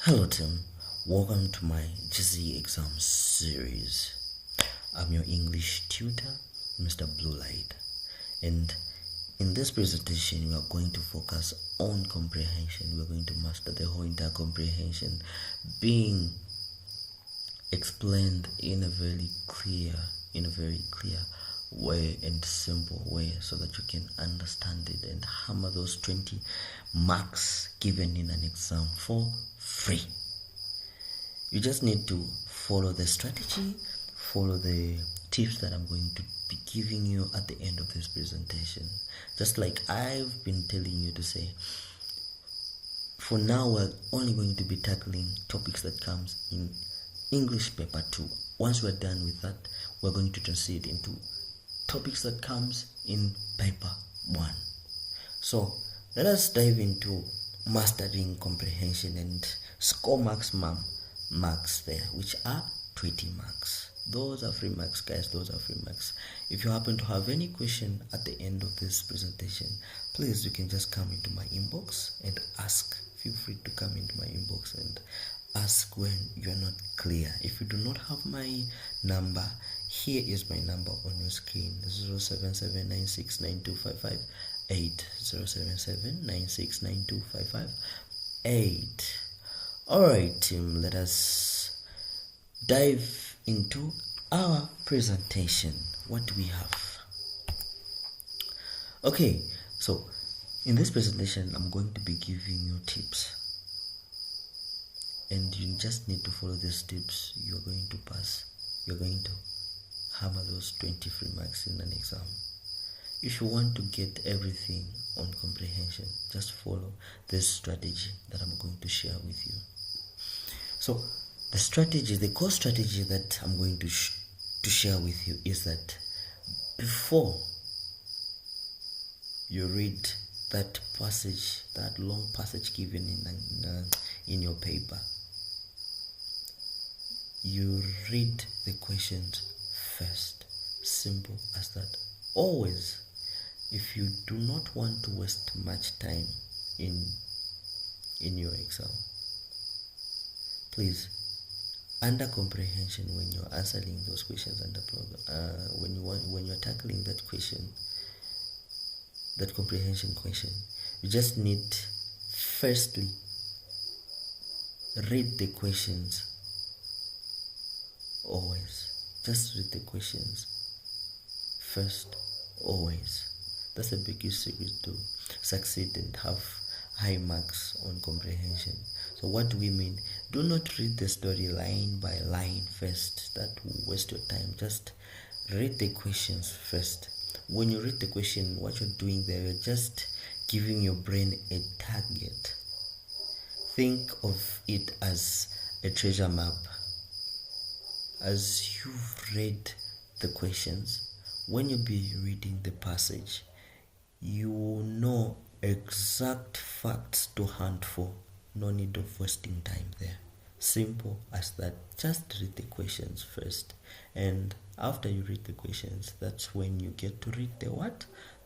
Hello team, welcome to my GCE exam series. I'm your English tutor, Mr. Bluelight, and in this presentation we are going to focus on comprehension. We're going to master the whole entire comprehension being explained in a very clear way and simple way so that you can understand it and hammer those 20 marks given in an exam for free. You just need to follow the strategy, follow the tips that I'm going to be giving you at the end of this presentation. Just like I've been telling you to say, for now we're only going to be tackling topics that comes in English paper 2. Once we're done with that, we're going to transit into topics that comes in paper 1. So let us dive into mastering comprehension and score marks there, which are 20 marks. Those are free marks, guys. Those are free marks. If you happen to have any question at the end of this presentation, please, you can just come into my inbox and ask. Feel free to come into my inbox and ask when you are not clear. If you do not have my number, here is my number on your screen: 077969255 077969255. Alright team, let us dive into our presentation. What do we have? Okay, so in this presentation I'm going to be giving you tips, and you just need to follow these tips. You're going to pass. You're going to hammer those 20 free marks in an exam. If you want to get everything on comprehension, just follow this strategy that I'm going to share with you. So the core strategy that I'm going to share with you is that before you read that passage, that long passage given in your paper, you read the questions first. Simple as that. Always, if you do not want to waste much time in your exam, please, under comprehension, when you're answering those questions under when you're tackling that question, that comprehension question, you just need firstly read the questions. Always just read the questions first. Always. That's the biggest secret to succeed and have high marks on comprehension. So what do we mean? Do not read the story line by line first. That will waste your time. Just read the questions first. When you read the question, what you're doing there, you're just giving your brain a target. Think of it as a treasure map. As you've read the questions, when you be reading the passage, you will know exact facts to hunt for. No need of wasting time there. Simple as that. Just read the questions first, and after you read the questions, that's when you get to read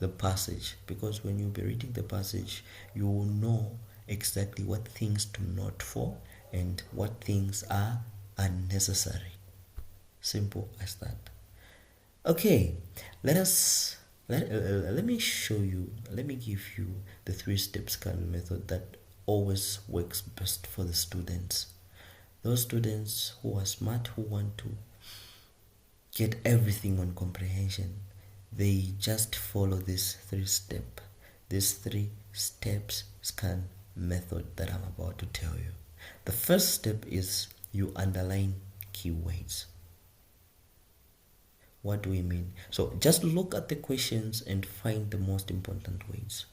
the passage. Because when you be reading the passage, you will know exactly what things to note for and what things are unnecessary. Simple as that. Okay, let me show you, let me give you the 3-step scan method that always works best for the students. Those students who are smart, who want to get everything on comprehension, they just follow this 3 steps scan method that I'm about to tell you. The first step is you underline keywords. What do we mean? So just look at the questions and find the most important words.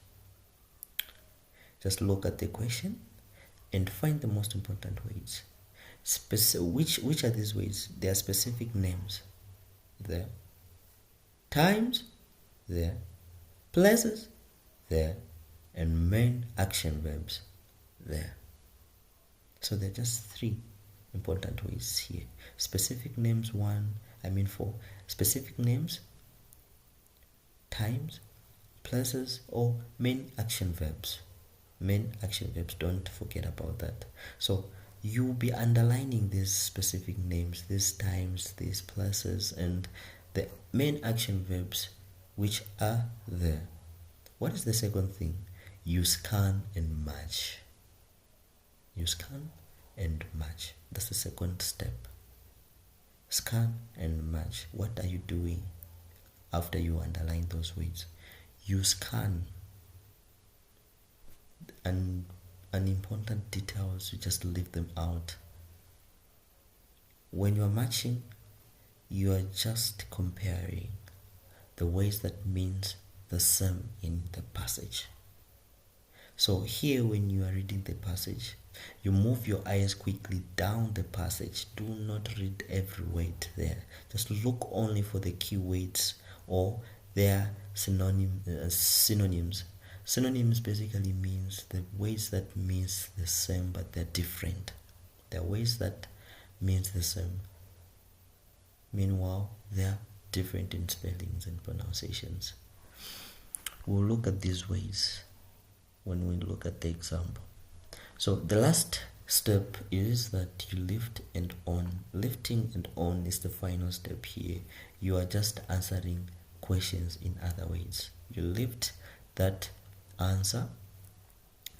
Just look at the question and find the most important words. Which are these words? There are specific names there, times there, places there, and main action verbs there. So there are just 3 important words here. Specific names 4. Specific names, times, places, or main action verbs. Main action verbs, don't forget about that. So you'll be underlining these specific names, these times, these places, and the main action verbs which are there. What is the second thing? You scan and match. You scan and match. That's the second step. Scan and match. What are you doing after you underline those words? You scan. And unimportant details, you just leave them out. When you are matching, you are just comparing the ways that means the same in the passage. So here, when you are reading the passage, you move your eyes quickly down the passage. Do not read every word there. Just look only for the key words or their synonyms. Synonyms basically means the ways that means the same but they're different. They're ways that means the same. Meanwhile, they're different in spellings and pronunciations. We'll look at these ways when we look at the example. So the last step is that you lift and on. Lifting and on is the final step here. You are just answering questions in other words. You lift that answer,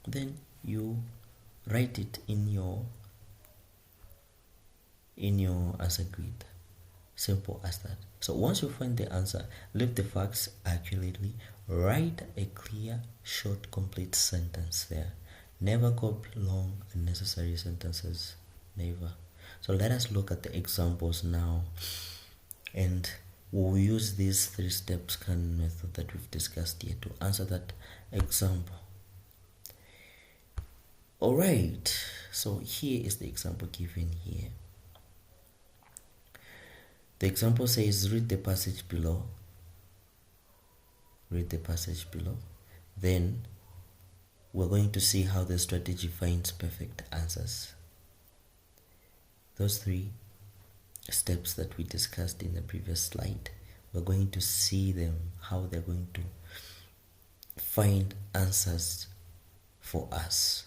then you write it in your answer grid. Simple as that. So once you find the answer, lift the facts accurately, write a clear, short, complete sentence there. Never copy long unnecessary sentences. Never. So let us look at the examples now, and we'll use these 3-step scan method that we've discussed here to answer that example. Alright, so here is the example given here. The example says, read the passage below. Read the passage below. Then we're going to see how the strategy finds perfect answers. Those 3 steps that we discussed in the previous slide, we're going to see them, how they're going to find answers for us.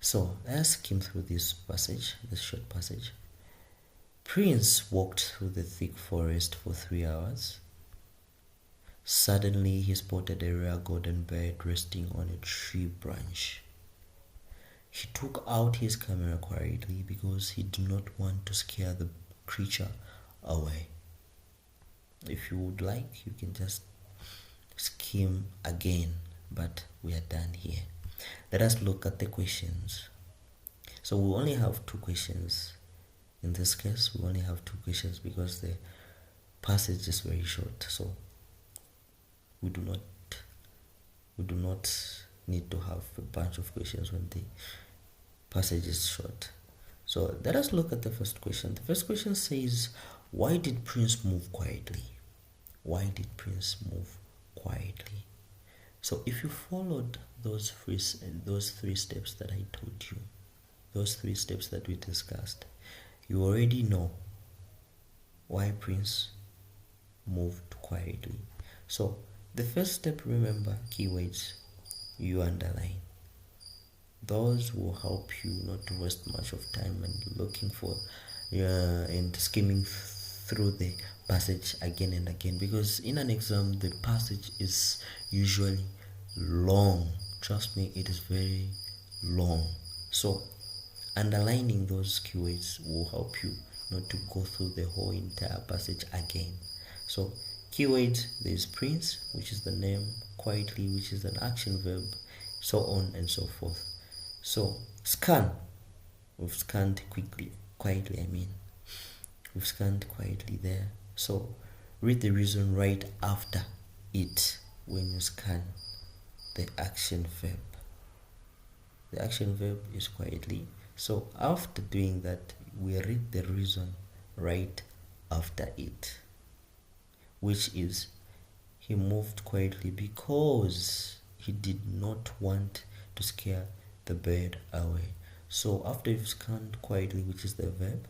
So let's skim through this passage, this short passage. Prince walked through the thick forest for 3 hours. Suddenly he spotted a rare golden bird resting on a tree branch. He took out his camera quietly because he did not want to scare the creature away. If you would like, you can just skim again, but we are done here. Let us look at the questions. So we only have 2 questions. In this case, we only have 2 questions because the passage is very short. So we do not need to have a bunch of questions when the passage is short. So let us look at the first question. The first question says, why did Prince move quietly? Why did Prince move quietly? So if you followed those 3 steps that I told you, those 3 steps that we discussed, you already know why Prince moved quietly. So the first step, remember, keywords, you underline. Those will help you not to waste much of time and looking for and skimming through the passage again and again, because in an exam the passage is usually long. Trust me, it is very long. So underlining those keywords will help you not to go through the whole entire passage again. So keywords, there is Prince, which is the name, quietly, which is an action verb, so on and so forth. So scan, we've scanned quietly, we've scanned quietly there. So read the reason right after it when you scan the action verb. The action verb is quietly. So after doing that, we read the reason right after it, which is he moved quietly because he did not want to scare the bird away. So after you've scanned quietly, which is the verb,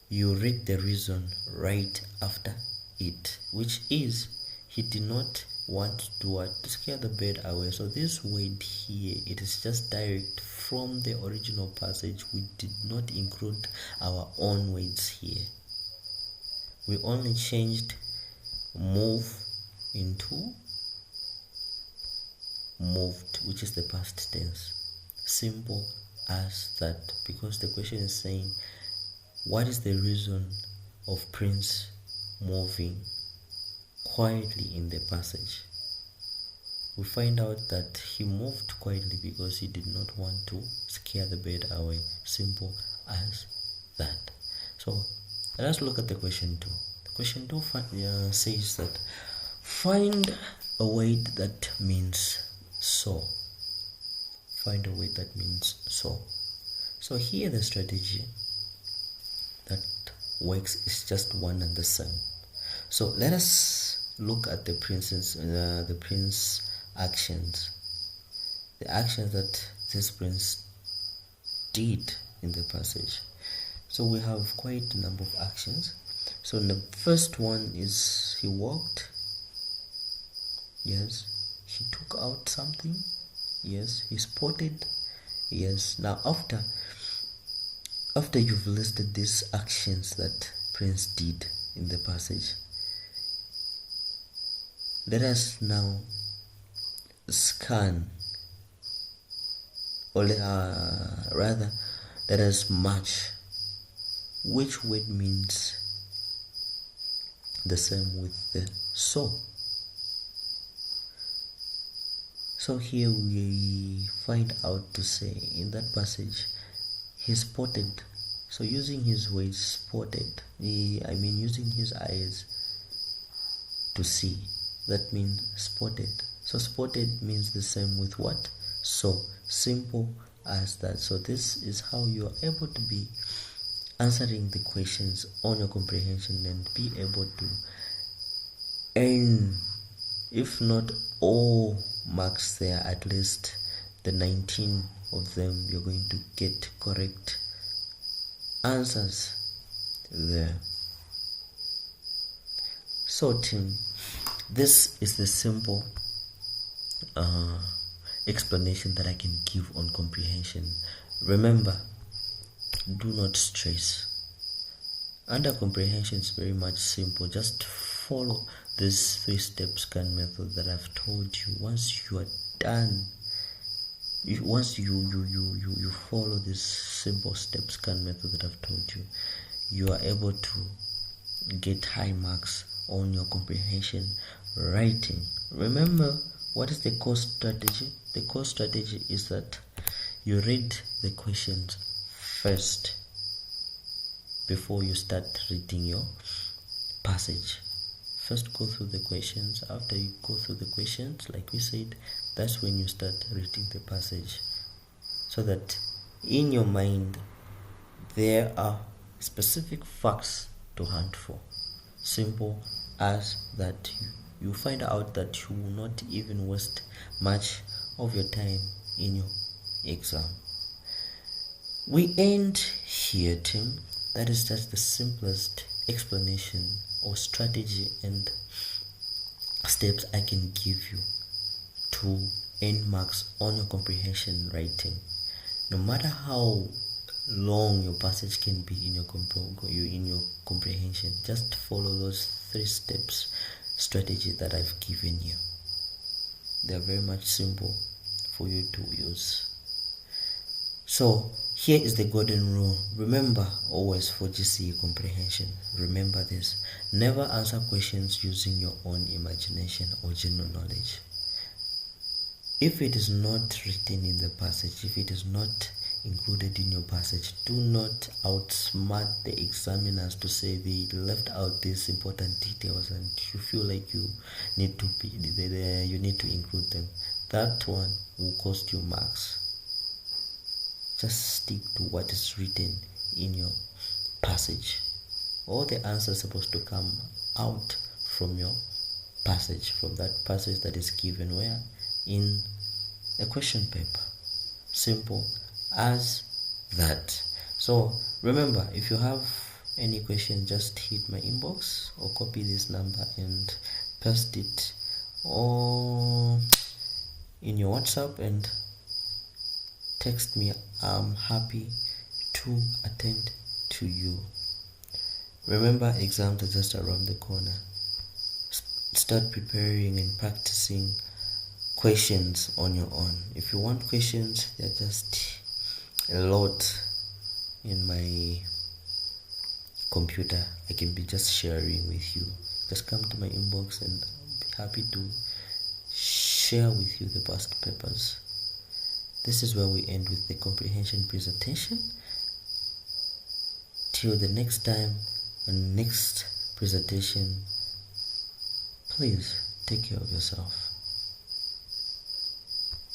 you read the reason right after it, which is he did not want to do what? To scare the bird away. So this word here, it is just direct from the original passage. We did not include our own words here. We only changed move into moved, which is the past tense. Simple as that, because the question is saying, what is the reason of Prince moving quietly in the passage? We find out that he moved quietly because he did not want to scare the bird away. Simple as that. So let us look at the question 2. The question 2 says that find a word that means so. Find a word that means so. So here the strategy that works is just one and the same. So let us look at the prince actions, the actions that this prince did in the passage. So we have quite a number of actions. So the first one is he walked. Yes. He took out something. Yes. He spotted. Yes. Now after you've listed these actions that Prince did in the passage, let us now scan, or rather let us match which word means the same with the so. So here we find out to say in that passage he spotted. So using his words spotted, using his eyes to see, that means spotted. So spotted means the same with what? So. Simple as that. So this is how you are able to be answering the questions on your comprehension and be able to earn, if not all marks there, at least the 19 of them you're going to get correct answers there. So team, this is the simple explanation that I can give on comprehension. Remember, do not stress. Under comprehension is very much simple. Just follow this 3-step scan method that I've told you. Once you are done, once you follow this simple step scan method that I've told you, you are able to get high marks on your comprehension writing. Remember, what is the core strategy? The core strategy is that you read the questions first before you start reading your passage. First go through the questions. After you go through the questions, like we said, that's when you start reading the passage, so that in your mind there are specific facts to hunt for. Simple as that. You find out that you will not even waste much of your time in your exam. We end here, team. That is just the simplest explanation or strategy and steps I can give you to earn marks on your comprehension writing. No matter how long your passage can be in your comprehension, just follow those 3 steps strategy that I've given you. They are very much simple for you to use. So here is the golden rule. Remember always for GCE comprehension, remember this: never answer questions using your own imagination or general knowledge. If it is not written in the passage, if it is not included in your passage, do not outsmart the examiners to say they left out these important details and you feel like you need to include them. That one will cost you marks. Just stick to what is written in your passage. All the answers are supposed to come out from your passage, from that passage that is given where? In a question paper. Simple as that. So remember, if you have any question, just hit my inbox or copy this number and paste it or in your WhatsApp and text me. I'm happy to attend to you. Remember, exams are just around the corner. Start preparing and practicing questions on your own. If you want questions, they're just a lot in my computer. I can be just sharing with you. Just come to my inbox and I'll be happy to share with you the past papers. This is where we end with the comprehension presentation. Till the next time and next presentation, please take care of yourself.